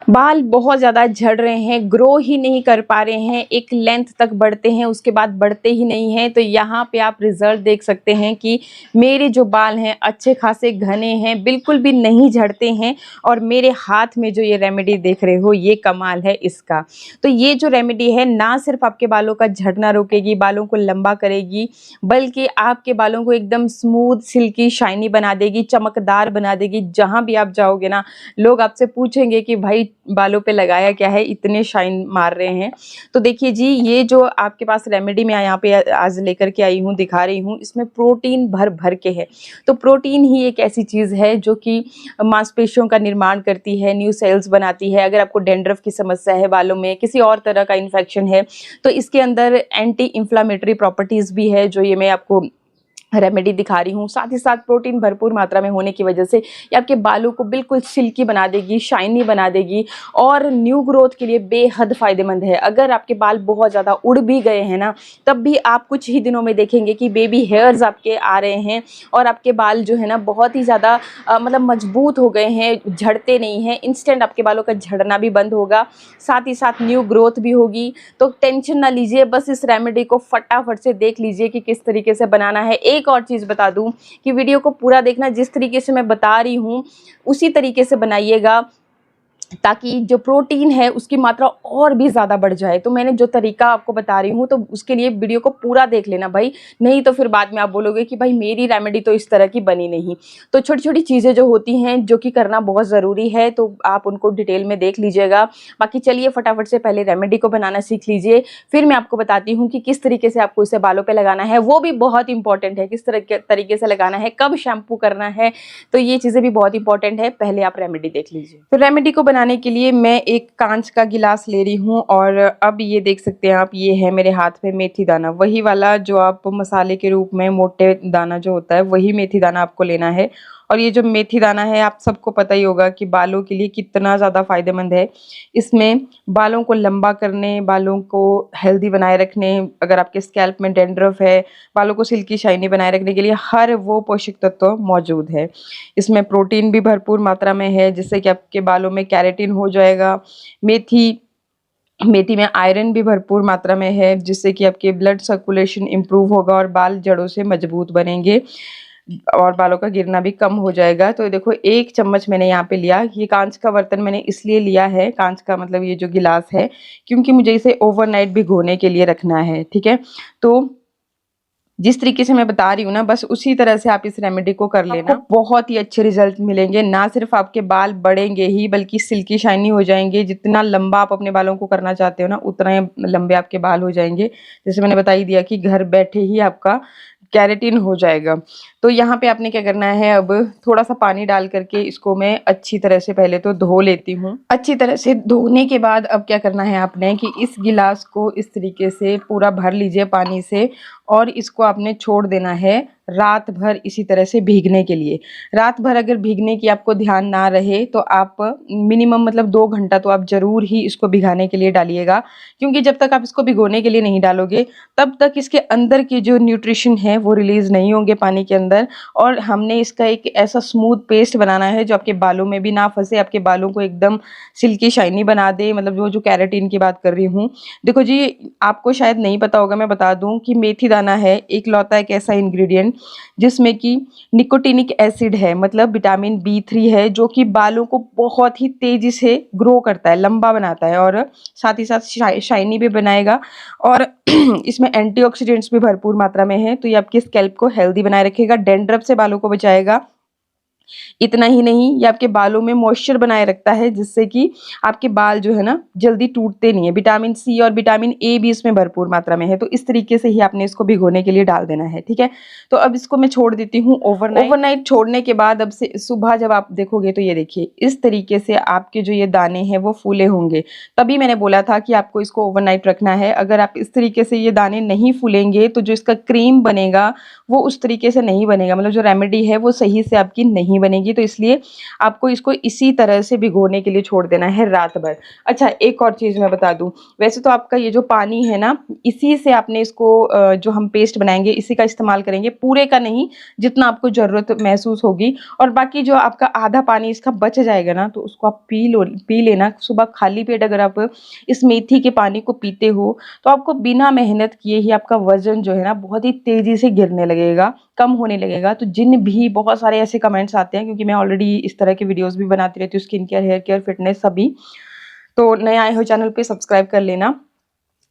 बाल बहुत ज़्यादा झड़ रहे हैं, ग्रो ही नहीं कर पा रहे हैं, एक लेंथ तक बढ़ते हैं उसके बाद बढ़ते ही नहीं हैं। तो यहाँ पे आप रिज़ल्ट देख सकते हैं कि मेरे जो बाल हैं अच्छे खासे घने हैं, बिल्कुल भी नहीं झड़ते हैं। और मेरे हाथ में जो ये रेमेडी देख रहे हो, ये कमाल है इसका। तो ये जो रेमेडी है ना सिर्फ आपके बालों का झड़ना रोकेगी, बालों को लंबा करेगी, बल्कि आपके बालों को एकदम स्मूथ, सिल्की, शाइनी बना देगी, चमकदार बना देगी। जहाँ भी आप जाओगे ना, लोग आपसे पूछेंगे कि भाई बालों पे लगाया क्या है, इतने शाइन मार रहे हैं। तो देखिए जी, ये जो आपके पास रेमेडी मैं यहाँ पे आज लेकर के आई हूँ, दिखा रही हूँ, इसमें प्रोटीन भर भर के है। तो प्रोटीन ही एक ऐसी चीज़ है जो कि मांसपेशियों का निर्माण करती है, न्यू सेल्स बनाती है। अगर आपको डैंड्रफ की समस्या है, बालों में किसी और तरह का इन्फेक्शन है, तो इसके अंदर एंटी इंफ्लामेटरी प्रॉपर्टीज़ भी है, जो ये मैं आपको रेमेडी दिखा रही हूँ। साथ ही साथ प्रोटीन भरपूर मात्रा में होने की वजह से ये आपके बालों को बिल्कुल सिल्की बना देगी, शाइनी बना देगी और न्यू ग्रोथ के लिए बेहद फ़ायदेमंद है। अगर आपके बाल बहुत ज़्यादा उड़ भी गए हैं ना, तब भी आप कुछ ही दिनों में देखेंगे कि बेबी हेयर्स आपके आ रहे हैं और आपके बाल जो है ना बहुत ही ज़्यादा मतलब मजबूत हो गए हैं, झड़ते नहीं हैं। इंस्टेंट आपके बालों का झड़ना भी बंद होगा, साथ ही साथ न्यू ग्रोथ भी होगी। तो टेंशन ना लीजिए, बस इस रेमेडी को फटाफट से देख लीजिए कि किस तरीके से बनाना है। एक और चीज़ बता दूं कि वीडियो को पूरा देखना, जिस तरीके से मैं बता रही हूँ उसी तरीके से बनाइएगा, ताकि जो प्रोटीन है उसकी मात्रा और भी ज़्यादा बढ़ जाए। तो मैंने जो तरीका आपको बता रही हूँ, तो उसके लिए वीडियो को पूरा देख लेना भाई, नहीं तो फिर बाद में आप बोलोगे कि भाई मेरी रेमेडी तो इस तरह की बनी नहीं। तो छोटी छोटी चीज़ें जो होती हैं, जो कि करना बहुत ज़रूरी है, तो आप उनको डिटेल में देख लीजिएगा। बाकी चलिए फटाफट से पहले रेमेडी को बनाना सीख लीजिए, फिर मैं आपको बताती हूँ कि किस तरीके से आपको इसे बालों पर लगाना है। वो भी बहुत इंपॉर्टेंट है, किस तरीके से लगाना है, कब शैम्पू करना है, तो ये चीज़ें भी बहुत इंपॉर्टेंट है। पहले आप रेमेडी देख लीजिए। तो रेमेडी को बनाने के लिए मैं एक कांच का गिलास ले रही हूँ और अब ये देख सकते हैं आप, ये है मेरे हाथ में मेथी दाना, वही वाला जो आप मसाले के रूप में मोटे दाना जो होता है, वही मेथी दाना आपको लेना है। और ये जो मेथी दाना है, आप सबको पता ही होगा कि बालों के लिए कितना ज़्यादा फ़ायदेमंद है। इसमें बालों को लंबा करने, बालों को हेल्दी बनाए रखने, अगर आपके स्कैल्प में डैंड्रफ है, बालों को सिल्की शाइनी बनाए रखने के लिए हर वो पोषक तत्व मौजूद है। इसमें प्रोटीन भी भरपूर मात्रा में है, जिससे कि आपके बालों में केराटिन हो जाएगा। मेथी में आयरन भी भरपूर मात्रा में है, जिससे कि आपके ब्लड सर्कुलेशन इम्प्रूव होगा और बाल जड़ों से मजबूत बनेंगे और बालों का गिरना भी कम हो जाएगा। तो देखो, 1 चम्मच मैंने यहाँ पे लिया। ये कांच का बर्तन मैंने इसलिए लिया है, कांच का मतलब ये जो गिलास है, क्योंकि मुझे इसे ओवरनाइट भिगोने के लिए रखना है। ठीक है, तो जिस तरीके से मैं बता रही हूँ ना, बस उसी तरह से आप इस रेमेडी को कर लेना। आपको बहुत ही अच्छे रिजल्ट मिलेंगे। ना सिर्फ आपके बाल बढ़ेंगे ही, बल्कि सिल्की शाइनी हो जाएंगे। जितना लंबा आप अपने बालों को करना चाहते हो ना, उतना लंबे आपके बाल हो जाएंगे। जैसे मैंने बता ही दिया कि घर बैठे ही आपका केराटिन हो जाएगा। तो यहाँ पे आपने क्या करना है, अब थोड़ा सा पानी डाल करके इसको मैं अच्छी तरह से पहले तो धो लेती हूँ। अच्छी तरह से धोने के बाद अब क्या करना है आपने, कि इस गिलास को इस तरीके से पूरा भर लीजिए पानी से और इसको आपने छोड़ देना है रात भर इसी तरह से भीगने के लिए। रात भर अगर भीगने की आपको ध्यान ना रहे तो आप मिनिमम मतलब 2 घंटा तो आप ज़रूर ही इसको भिगाने के लिए डालिएगा, क्योंकि जब तक आप इसको भिगोने के लिए नहीं डालोगे तब तक इसके अंदर की जो न्यूट्रिशन है वो रिलीज़ नहीं होंगे पानी के अंदर। और हमने इसका एक ऐसा स्मूथ पेस्ट बनाना है जो आपके बालों में भी ना फंसे, आपके बालों को एकदम सिल्की शाइनी बना दे। मतलब जो केराटिन की बात कर रही हूँ। देखो जी, आपको शायद नहीं पता होगा, मैं बता दूं कि मेथी दाना है इकलौता एक ऐसा इंग्रेडिएंट जिसमें कि निकोटिनिक एसिड है, मतलब विटामिन B3 है, जो कि बालों को बहुत ही तेजी से ग्रो करता है, लंबा बनाता है और साथ ही साथ शाइनी भी बनाएगा। और इसमें एंटीऑक्सीडेंट्स भी भरपूर मात्रा में है, तो ये आपके स्कैल्प को हेल्दी बनाए रखेगा, डैंड्रफ से बालों को बचाएगा। इतना ही नहीं, ये आपके बालों में मॉइस्चर बनाए रखता है, जिससे कि आपके बाल जो है ना जल्दी टूटते नहीं है। विटामिन C और विटामिन A भी इसमें भरपूर मात्रा में है। तो इस तरीके से ही आपने इसको भिगोने के लिए डाल देना है। ठीक है, तो अब इसको मैं छोड़ देती हूँ ओवरनाइट छोड़ने के बाद अब से सुबह जब आप देखोगे तो ये देखिए इस तरीके से आपके जो ये दाने हैं वो फूले होंगे। तभी मैंने बोला था कि आपको इसको ओवरनाइट रखना है। अगर आप इस तरीके से ये दाने नहीं फूलेंगे तो जो इसका क्रीम बनेगा वो उस तरीके से नहीं बनेगा, मतलब जो रेमेडी है वो सही से आपकी नहीं नहीं बनेगी, तो इसलिए आपको इसको इसी तरह से भिगोने के लिए छोड़ देना है रात भर। अच्छा, एक और चीज़ मैं बता दूँ, वैसे तो आपका ये जो पानी है ना, इसी से आपने इसको जो हम पेस्ट बनाएँगे इसी का इस्तेमाल करेंगे, पूरे का नहीं, जितना आपको ज़रूरत महसूस होगी। और बाकी जो आपका आधा पानी इसका बच जाएगा ना, तो उसको आप पी लेना। सुबह खाली पेट अगर आप इस मेथी के पानी को पीते हो, तो आपको बिना मेहनत किए ही आपका वज़न जो है ना बहुत ही तेज़ी से गिरने लगेगा, कम होने लगेगा। तो जिन भी बहुत सारे ऐसे कमेंट्स आते हैं, क्योंकि मैं ऑलरेडी इस तरह के वीडियोज़ भी बनाती रहती हूँ, skin care, hair care, fitness सभी। तो नए आए हो चैनल पे सब्सक्राइब कर लेना।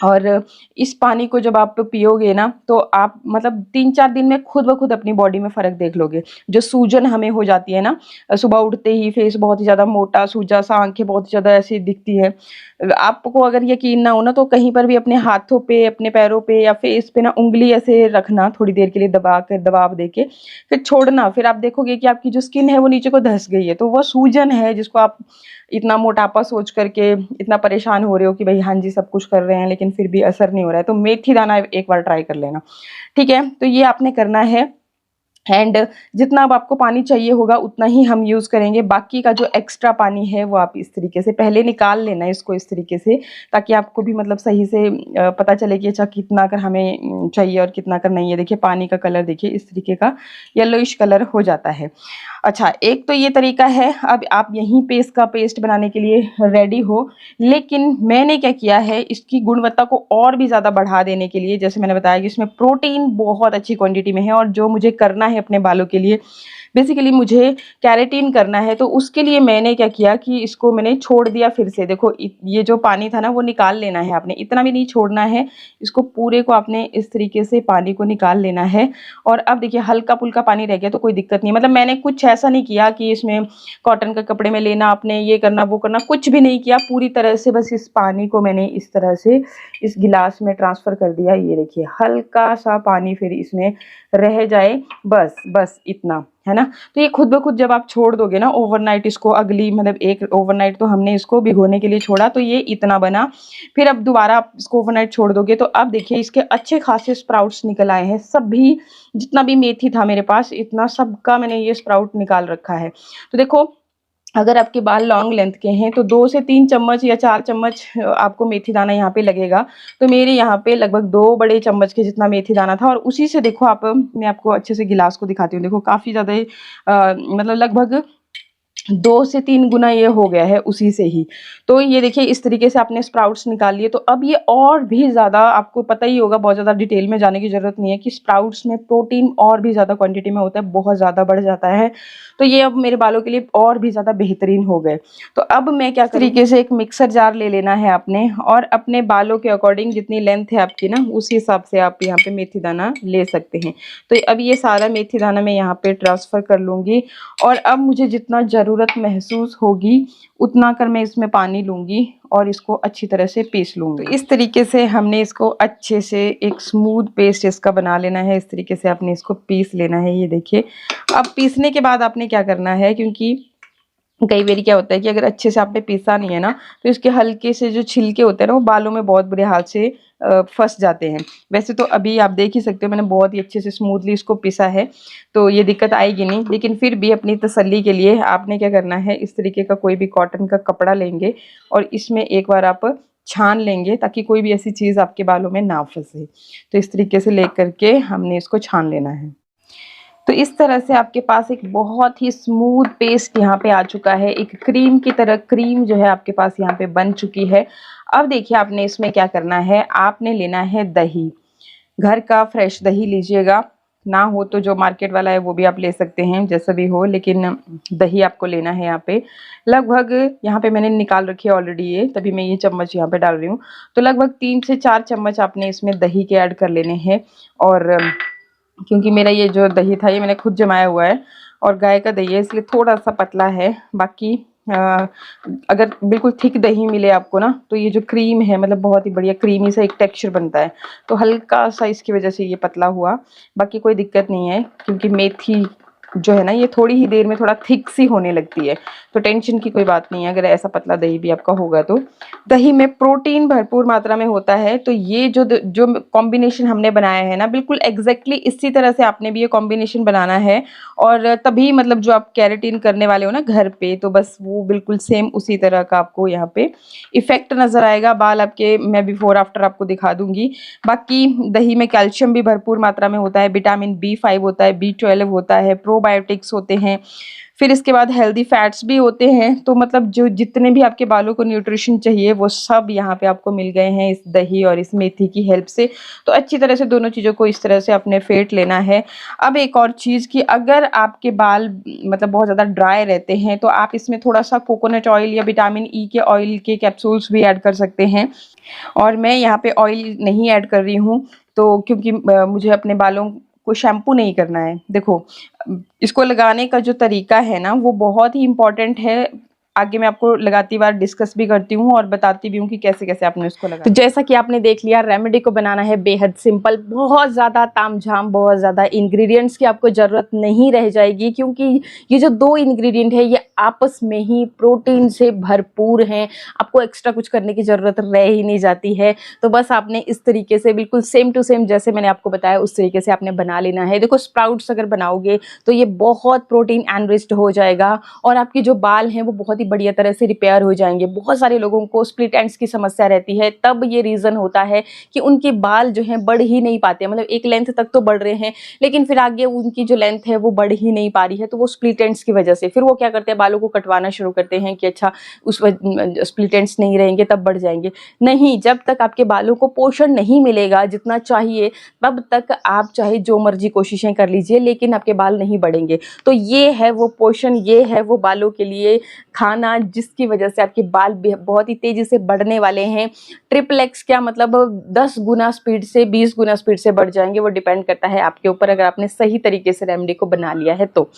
और इस पानी को जब आप पियोगे ना, तो आप मतलब 3-4 दिन में खुद ब खुद अपनी बॉडी में फ़र्क देख लोगे। जो सूजन हमें हो जाती है ना, सुबह उठते ही फेस बहुत ही ज़्यादा मोटा, सूजा-सा, आँखें बहुत ज़्यादा ऐसी दिखती हैं। आपको अगर यकीन ना हो ना, तो कहीं पर भी अपने हाथों पे, अपने पैरों पे या फेस पे ना उँगली ऐसे रखना थोड़ी देर के लिए दबा कर, दबाव देके, फिर छोड़ना। फिर आप देखोगे कि आपकी जो स्किन है वो नीचे को धँस गई है। तो वो सूजन है जिसको आप इतना मोटापा सोच करके इतना परेशान हो रहे हो कि भाई हाँ जी सब कुछ कर रहे हैं लेकिन फिर भी असर नहीं हो रहा है, तो मेथी दाना एक बार ट्राई कर लेना। ठीक है, तो ये आपने करना है। एंड जितना अब आपको पानी चाहिए होगा उतना ही हम यूज़ करेंगे। बाकी का जो एक्स्ट्रा पानी है वो आप इस तरीके से पहले निकाल लेना इसको इस तरीके से, ताकि आपको भी मतलब सही से पता चले कि अच्छा कितना कर हमें चाहिए और कितना कर नहीं है। देखिए पानी का कलर देखिए इस तरीके का येलोइश कलर हो जाता है। अच्छा, एक तो ये तरीका है। अब आप यहीं पे इसका पेस्ट बनाने के लिए रेडी हो, लेकिन मैंने क्या किया है, इसकी गुणवत्ता को और भी ज़्यादा बढ़ा देने के लिए, जैसे मैंने बताया कि इसमें प्रोटीन बहुत अच्छी क्वांटिटी में है, और जो मुझे करना है अपने बालों के लिए, बेसिकली मुझे केराटिन करना है, तो उसके लिए मैंने क्या किया कि इसको मैंने छोड़ दिया फिर से। देखो ये जो पानी था ना वो निकाल लेना है आपने, इतना भी नहीं छोड़ना है, इसको पूरे को आपने इस तरीके से पानी को निकाल लेना है। और अब देखिए हल्का-फुल्का पानी रह गया तो कोई दिक्कत नहीं, मतलब मैंने कुछ ऐसा नहीं किया कि इसमें कॉटन के कपड़े में लेना आपने, ये करना वो करना, कुछ भी नहीं किया। पूरी तरह से बस इस पानी को मैंने इस तरह से इस गिलास में ट्रांसफ़र कर दिया। ये देखिए हल्का-सा पानी फिर इसमें रह जाए, बस इतना, है ना? तो ये खुद ब खुद जब आप छोड़ दोगे ना ओवरनाइट, इसको अगली मतलब एक ओवरनाइट तो हमने इसको भिगोने के लिए छोड़ा, तो ये इतना बना। फिर अब दोबारा आप इसको ओवरनाइट छोड़ दोगे तो अब देखिए इसके अच्छे खासे स्प्राउट्स निकल आए हैं। सभी जितना भी मेथी था मेरे पास इतना सबका मैंने ये स्प्राउट निकाल रखा है। तो देखो अगर आपके बाल लॉन्ग लेंथ के हैं तो 2 से 3 चम्मच या 4 चम्मच आपको मेथी दाना यहाँ पे लगेगा। तो मेरे यहाँ पे लगभग 2 बड़े चम्मच के जितना मेथी दाना था, और उसी से देखो आप, मैं आपको अच्छे से गिलास को दिखाती हूँ। देखो काफ़ी ज़्यादा मतलब लगभग 2 से 3 गुना ये हो गया है उसी से ही। तो ये देखिए इस तरीके से आपने स्प्राउट्स निकाल लिए, तो अब ये और भी ज़्यादा आपको पता ही होगा, बहुत ज़्यादा डिटेल में जाने की ज़रूरत नहीं है कि स्प्राउट्स में प्रोटीन और भी ज़्यादा क्वांटिटी में होता है, बहुत ज़्यादा बढ़ जाता है। तो ये अब मेरे बालों के लिए और भी ज़्यादा बेहतरीन हो गए। तो अब मैं क्या तरीके से एक मिक्सर जार ले लेना है आपने, और अपने बालों के अकॉर्डिंग जितनी लेंथ है आपकी ना उस हिसाब से आप यहाँ पे मेथी दाना ले सकते हैं। तो अब ये सारा मेथी दाना मैं यहाँ पे ट्रांसफ़र कर लूँगी, और अब मुझे जितना ज़रूरत महसूस होगी उतना कर मैं इसमें पानी लूँगी और इसको अच्छी तरह से पीस लूँगी। तो इस तरीके से हमने इसको अच्छे से एक स्मूथ पेस्ट इसका बना लेना है। इस तरीके से आपने इसको पीस लेना है। ये देखिए, अब पीसने के बाद आपने क्या करना है, क्योंकि कई बार क्या होता है कि अगर अच्छे से आपने पीसा नहीं है ना, तो इसके हल्के से जो छिलके होते हैं ना वो बालों में बहुत बुरे हाल से फंस जाते हैं। वैसे तो अभी आप देख ही सकते हो मैंने बहुत ही अच्छे से स्मूथली इसको पीसा है, तो ये दिक्कत आएगी नहीं। लेकिन फिर भी अपनी तसल्ली के लिए आपने क्या करना है, इस तरीके का कोई भी कॉटन का कपड़ा लेंगे और इसमें एक बार आप छान लेंगे, ताकि कोई भी ऐसी चीज़ आपके बालों में ना फंसे। तो इस तरीके से ले करके हमने इसको छान लेना है। तो इस तरह से आपके पास एक बहुत ही स्मूथ पेस्ट यहाँ पे आ चुका है, एक क्रीम की तरह क्रीम जो है आपके पास यहाँ पे बन चुकी है। अब देखिए आपने इसमें क्या करना है, आपने लेना है दही। घर का फ्रेश दही लीजिएगा, ना हो तो जो मार्केट वाला है वो भी आप ले सकते हैं, जैसा भी हो, लेकिन दही आपको लेना है यहाँ पे। लगभग यहाँ पे मैंने निकाल रखी है ऑलरेडी ये, तभी मैं ये चम्मच यहाँ पे डाल रही हूँ। तो लगभग 3 से 4 चम्मच आपने इसमें दही के ऐड कर लेने हैं। और क्योंकि मेरा ये जो दही था ये मैंने खुद जमाया हुआ है और गाय का दही है, इसलिए थोड़ा सा पतला है। बाकी अगर बिल्कुल थिक दही मिले आपको ना, तो ये जो क्रीम है मतलब बहुत ही बढ़िया क्रीमी सा एक टेक्सचर बनता है। तो हल्का सा इसकी वजह से ये पतला हुआ, बाकी कोई दिक्कत नहीं है, क्योंकि मेथी जो है ना ये थोड़ी ही देर में थोड़ा थिक सी होने लगती है। तो टेंशन की कोई बात नहीं है अगर ऐसा पतला दही भी आपका होगा तो। दही में प्रोटीन भरपूर मात्रा में होता है, तो ये जो कॉम्बिनेशन हमने बनाया है ना, बिल्कुल एग्जैक्टली इसी तरह से आपने भी ये कॉम्बिनेशन बनाना है। और तभी मतलब जो आप केराटिन करने वाले हो ना घर पे, तो बस वो बिल्कुल सेम उसी तरह का आपको यहाँ पे इफेक्ट नजर आएगा। बाल आपके मैं बिफोर आफ्टर आपको दिखा दूंगी। बाकी दही में कैल्शियम भी भरपूर मात्रा में होता है, विटामिन B5 होता है, B12 होता है, प्रोबायोटिक्स होते हैं, फिर इसके बाद हेल्दी फैट्स भी होते हैं। तो मतलब जो जितने भी आपके बालों को न्यूट्रिशन चाहिए वो सब यहाँ पे आपको मिल गए हैं इस दही और इस मेथी की हेल्प से। तो अच्छी तरह से दोनों चीज़ों को इस तरह से अपने फेंट लेना है। अब एक और चीज़ कि अगर आपके बाल मतलब बहुत ज़्यादा ड्राई रहते हैं तो आप इसमें थोड़ा सा कोकोनट ऑयल या विटामिन ई के ऑयल के कैप्सूल्स भी ऐड कर सकते हैं। और मैं यहाँ पे ऑयल नहीं ऐड कर रही हूँ, तो क्योंकि मुझे अपने बालों को शैम्पू नहीं करना है। देखो इसको लगाने का जो तरीका है ना वो बहुत ही इम्पोर्टेंट है। आगे मैं आपको लगाती बार डिस्कस भी करती हूँ और बताती भी हूँ कि कैसे कैसे आपने उसको लगाना। तो जैसा कि आपने देख लिया, रेमेडी को बनाना है बेहद सिंपल, बहुत ज़्यादा तामझाम, बहुत ज़्यादा इंग्रेडिएंट्स की आपको ज़रूरत नहीं रह जाएगी, क्योंकि ये जो दो इंग्रेडिएंट है ये आपस में ही प्रोटीन से भरपूर हैं। आपको एक्स्ट्रा कुछ करने की ज़रूरत रह ही नहीं जाती है। तो बस आपने इस तरीके से बिल्कुल सेम टू सेम जैसे मैंने आपको बताया उस तरीके से आपने बना लेना है। देखो स्प्राउट्स अगर बनाओगे तो ये बहुत प्रोटीन एनरिच्ड हो जाएगा और आपके जो बाल हैं वो बहुत ही बढ़िया तरह से रिपेयर हो जाएंगे। बहुत सारे लोगों को स्प्लिट एंड्स की समस्या रहती है, तब ये रीज़न होता है कि उनके बाल जो हैं बढ़ ही नहीं पाते, मतलब एक लेंथ तक तो बढ़ रहे हैं लेकिन फिर आगे उनकी जो लेंथ है वो बढ़ ही नहीं पा रही है। तो वो स्प्लिट एंड्स की वजह से फिर वो क्या करते हैं, बालों को कटवाना शुरू करते हैं कि अच्छा उस स्प्लिट एंड्स नहीं रहेंगे तब बढ़ जाएंगे। नहीं, जब तक आपके बालों को पोषण नहीं मिलेगा जितना चाहिए तब तक आप चाहे जो मर्जी कोशिशें कर लीजिए लेकिन आपके बाल नहीं बढ़ेंगे। तो ये है वो पोषण, ये है वो बालों के लिए खाना जिसकी वजह से आपके बाल बहुत ही तेजी से बढ़ने वाले हैं। ट्रिपल एक्स क्या मतलब 10 गुना स्पीड से 20 गुना स्पीड से बढ़ जाएंगे। वो डिपेंड करता है आपके ऊपर, अगर आपने सही तरीके से रेमेडी को बना लिया है तो।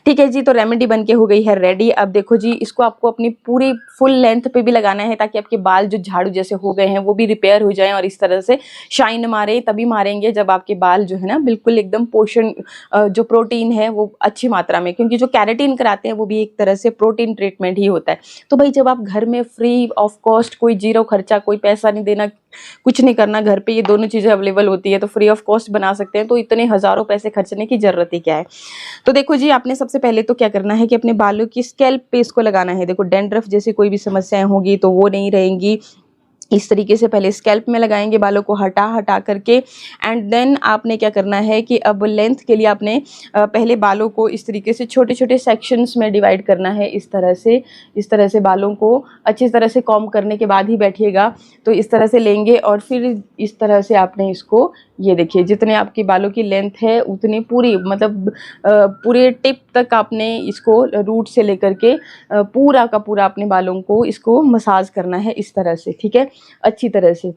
ठीक है जी, तो रेमेडी बनके हो गई है रेडी। अब देखो जी, इसको आपको अपनी पूरी फुल लेंथ पे भी लगाना है ताकि आपके बाल जो झाड़ू जैसे हो गए हैं वो भी रिपेयर हो जाएं और इस तरह से शाइन मारे। तभी मारेंगे जब आपके बाल जो है ना बिल्कुल एकदम पोषण जो प्रोटीन है वो अच्छी मात्रा में, क्योंकि जो कैरेटिन कराते हैं वो भी एक तरह से प्रोटीन ट्रीटमेंट ही होता है। तो भाई जब आप घर में फ्री ऑफ कॉस्ट, कोई जीरो खर्चा, कोई पैसा नहीं देना, कुछ नहीं करना, घर पे ये दोनों चीज़ें अवेलेबल होती है तो फ्री ऑफ कॉस्ट बना सकते हैं, तो इतने हज़ारों पैसे खर्चने की ज़रूरत ही क्या है। तो देखो जी, आपने सबसे पहले तो क्या करना है कि अपने बालों की स्कैल्प पे इसको लगाना है। देखो डैंड्रफ जैसी कोई भी समस्याएं होगी तो वो नहीं रहेंगी। इस तरीके से पहले स्कैल्प में लगाएंगे बालों को हटा हटा करके, एंड देन आपने क्या करना है कि अब लेंथ के लिए आपने पहले बालों को इस तरीके से छोटे छोटे सेक्शंस में डिवाइड करना है। इस तरह से बालों को अच्छी तरह से कॉम्ब करने के बाद ही बैठिएगा। तो इस तरह से लेंगे और फिर इस तरह से आपने इसको, ये देखिए जितने आपकी बालों की लेंथ है उतनी पूरी मतलब पूरे टिप तक आपने इसको रूट से लेकर के पूरा का पूरा अपने बालों को इसको मसाज करना है इस तरह से, ठीक है, अच्छी तरह से।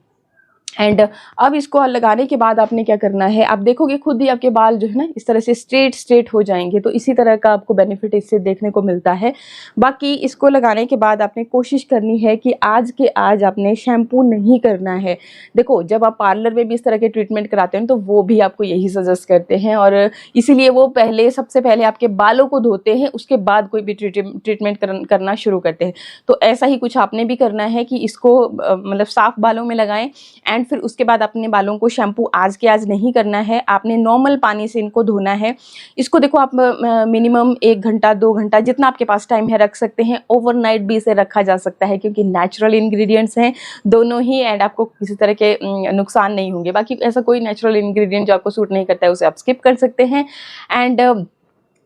एंड अब इसको लगाने के बाद आपने क्या करना है, आप देखोगे खुद ही आपके बाल जो है ना इस तरह से स्ट्रेट हो जाएंगे। तो इसी तरह का आपको बेनिफिट इससे देखने को मिलता है। बाकी इसको लगाने के बाद आपने कोशिश करनी है कि आज के आज आपने शैम्पू नहीं करना है। देखो जब आप पार्लर में भी इस तरह के ट्रीटमेंट कराते हैं तो वो भी आपको यही सजेस्ट करते हैं और इसीलिए वो सबसे पहले आपके बालों को धोते हैं, उसके बाद कोई भी ट्रीटमेंट करना शुरू करते हैं। तो ऐसा ही कुछ आपने भी करना है कि इसको मतलब साफ बालों में लगाएं एंड फिर उसके बाद अपने बालों को शैम्पू आज के आज नहीं करना है, आपने नॉर्मल पानी से इनको धोना है। इसको देखो आप मिनिमम 1 घंटा 2 घंटा जितना आपके पास टाइम है रख सकते हैं। ओवरनाइट भी इसे रखा जा सकता है क्योंकि नेचुरल इंग्रेडिएंट्स हैं दोनों ही एंड आपको किसी तरह के नुकसान नहीं होंगे। बाकी ऐसा कोई नेचुरल इंग्रेडिएंट जो आपको सूट नहीं करता है उसे आप स्किप कर सकते हैं। एंड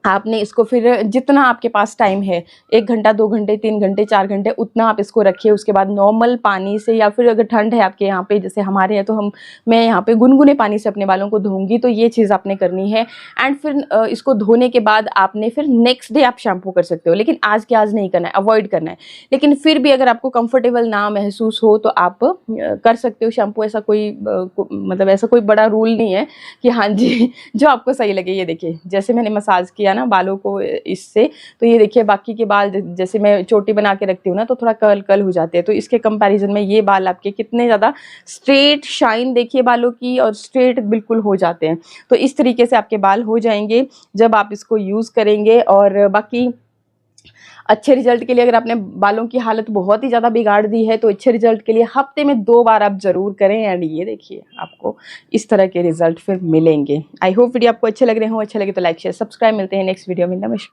आपने इसको फिर जितना आपके पास टाइम है 1 घंटा 2 घंटे 3 घंटे 4 घंटे उतना आप इसको रखिए। उसके बाद नॉर्मल पानी से या फिर अगर ठंड है आपके यहाँ पे जैसे हमारे यहाँ तो मैं यहाँ पे गुनगुने पानी से अपने बालों को धोऊंगी। तो ये चीज़ आपने करनी है। एंड फिर इसको धोने के बाद आपने फिर नेक्स्ट डे आप शैम्पू कर सकते हो, लेकिन आज के आज नहीं करना है, अवॉइड करना है। लेकिन फिर भी अगर आपको कंफर्टेबल ना महसूस हो तो आप कर सकते हो शैम्पू। ऐसा कोई मतलब ऐसा कोई बड़ा रूल नहीं है कि हाँ जी जो आपको सही लगे। ये देखिए जैसे मैंने मसाज किया ना बालों को इससे, तो ये देखिए बाकी के बाल जैसे मैं चोटी बना के रखती हूँ ना तो थोड़ा कर्ल हो जाते हैं, तो इसके कंपैरिजन में ये बाल आपके कितने ज़्यादा स्ट्रेट, शाइन देखिए बालों की, और स्ट्रेट बिल्कुल हो जाते हैं। तो इस तरीके से आपके बाल हो जाएंगे जब आप इसको यूज़ करेंगे। और बाकी अच्छे रिजल्ट के लिए, अगर आपने बालों की हालत बहुत ही ज़्यादा बिगाड़ दी है तो अच्छे रिजल्ट के लिए हफ्ते में 2 बार आप ज़रूर करें, एंड ये देखिए आपको इस तरह के रिजल्ट फिर मिलेंगे। आई होप वीडियो आपको अच्छे लग रहे हो। अच्छे लगे तो लाइक शेयर सब्सक्राइब। मिलते हैं नेक्स्ट वीडियो में। नमस्कार।